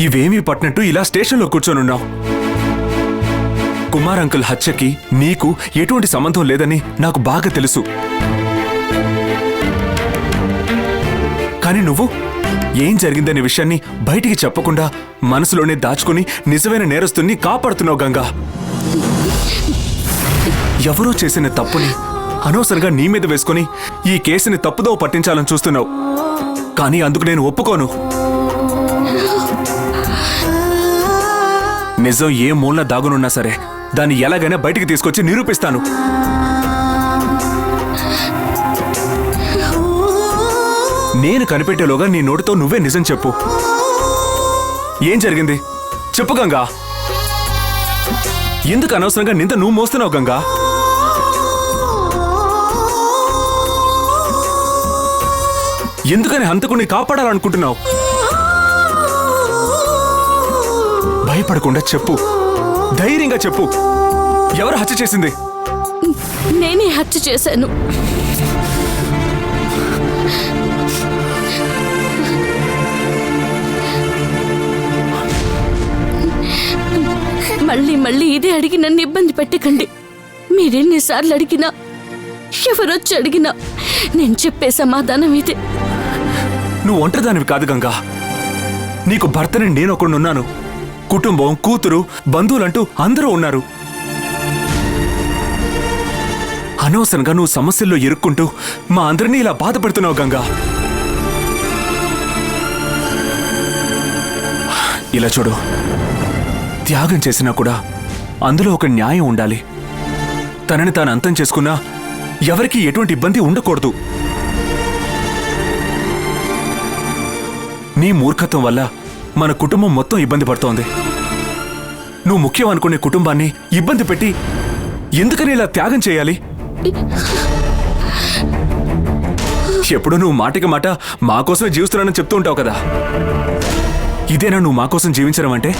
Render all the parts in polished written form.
ఇవేమీ పట్టినట్టు ఇలా స్టేషన్లో కూర్చొనున్నావు. కుమార్ అంకుల్ హత్యకి నీకు ఎటువంటి సంబంధం లేదని నాకు బాగా తెలుసు. కానీ నువ్వు ఏం జరిగిందనే విషయాన్ని బయటికి చెప్పకుండా మనసులోనే దాచుకుని నిజమైన నేరస్తుని కాపాడుతున్నావు గంగా. ఎవరో చేసిన తప్పుని అనవసరంగా నీ మీద వేసుకుని ఈ కేసుని తప్పుదో పట్టించాలని చూస్తున్నావు. కానీ అందుకు నేను ఒప్పుకోను. నిజం ఏ మూలన దాగునున్నా సరే దాన్ని ఎలాగైనా బయటికి తీసుకొచ్చి నిరూపిస్తాను. నేను కనిపెట్టేలోగా నీ నోటితో నువ్వే నిజం చెప్పు. ఏం జరిగింది చెప్పు గంగా. ఎందుకు అనవసరంగా నింద నువ్వు మోస్తున్నావు గంగా? ఎందుకని హంతకుడిని కాపాడాలనుకుంటున్నావు? భయపడకుండా చెప్పు, ధైర్యంగా చెప్పు. ఎవరు హత్య చేసింది? నేనే హత్య చేశాను. మళ్ళీ మళ్ళీ ఇదే అడిగి నన్ను ఇబ్బంది పెట్టకండి. మీరెన్నిసార్లు అడిగినా, ఎవరొచ్చి అడిగినా నేను చెప్పే సమాధానం ఇదే. నువ్వు ఒంటరిదానివి కాదు గంగా. నీకు భర్తని నేను ఒకడున్నాను. కుటుంబం, కూతురు, బంధువులంటూ అందరూ ఉన్నారు. అనవసరంగా నువ్వు సమస్యల్లో ఇరుక్కుంటూ మా అందరినీ ఇలా బాధ పెడుతున్నావు గంగా. ఇలా చూడు, త్యాగం చేసినా కూడా అందులో ఒక న్యాయం ఉండాలి. తనని తాను అంతం చేసుకున్నా ఎవరికీ ఎటువంటి ఇబ్బంది ఉండకూడదు. నీ మూర్ఖత్వం వల్ల మన కుటుంబం మొత్తం ఇబ్బంది పడుతోంది. నువ్వు ముఖ్యం అనుకునే కుటుంబాన్ని ఇబ్బంది పెట్టి ఎందుకని ఇలా త్యాగం చేయాలి? ఎప్పుడు నువ్వు మాటకి మాట మా కోసమే జీవిస్తున్నానని చెప్తూ ఉంటావు కదా. ఇదేనా నువ్వు మా కోసం జీవించడం అంటే?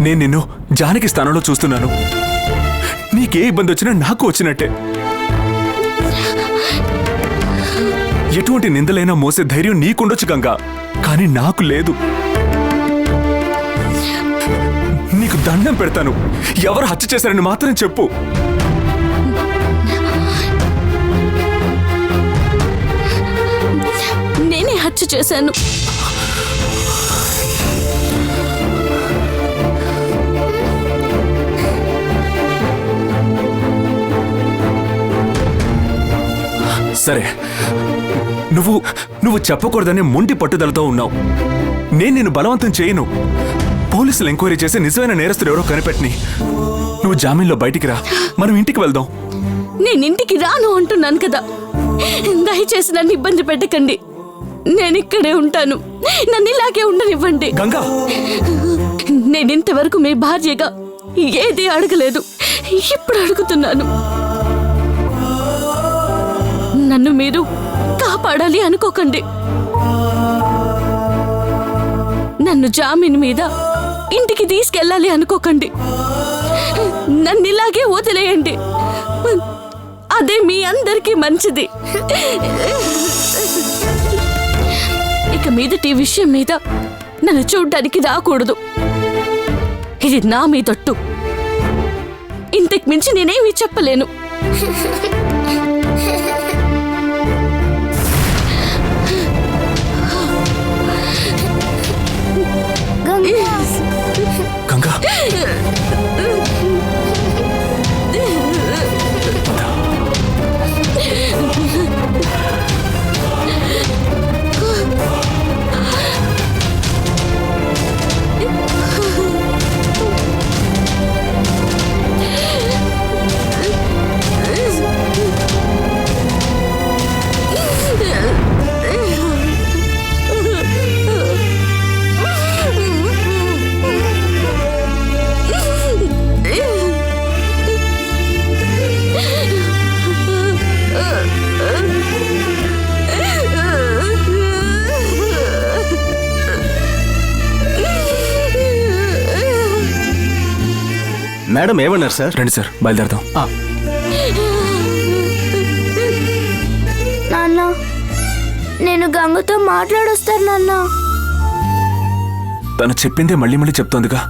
నేను నిన్ను జానకి స్థానంలో చూస్తున్నాను. నీకే ఇబ్బంది వచ్చినా నాకు వచ్చినట్టే. ఎటువంటి నిందలైనా మోసే ధైర్యం నీకుండొచ్చు గంగా, కానీ నాకు లేదు. నీకు దండం పెడతాను, ఎవరు హత్య చేశారని మాత్రం చెప్పు. నేనే హత్య చేశాను. సరే, నువ్వు చెప్పకూడదనే మొండి పట్టుదలతో ఉన్నావు. నేను నిన్ను బలవంతం చేయను. పోలీసులు ఎంక్వైరీ చేసి నిజమైన నేరస్తుడు ఎవరో కనిపెట్టిని. నువ్వు జామీన్లో బయటికి రా, మనం ఇంటికి వెళ్దాం. నేను ఇంటికి రాను అంటున్నాను కదా. దయచేసి నన్ను ఇబ్బంది పెట్టకండి. నేను ఇక్కడే ఉంటాను. నన్ను ఇలాగే ఉండనివ్వండి. గంగా, నేను ఇంతవరకు మీ భార్యగా ఏది అడగలేదు. ఇప్పుడు అడుగుతున్నాను. నన్ను మీరు కాపాడాలి అనుకోకండి. నన్ను జామీన్ మీద ఇంటికి తీసుకెళ్ళాలి అనుకోకండి. నన్ను ఇలాగే వదిలేయండి. అదే మీ అందరికీ మంచిది. ఇక మీదటి విషయం మీద నన్ను చూడ్డానికి రాకూడదు. ఇది నా మీదొట్టు. ఇంతకు మించి నేనేమీ చెప్పలేను. గంగా, మేడం ఏమన్నారు సార్? రండి సార్, బయలుదేరదాం. నాన్న నేను గంగతో మాట్లాడొస్తాను నాన్న. తను చెప్పిందే మళ్ళీ మళ్ళీ చెప్తోందిగా.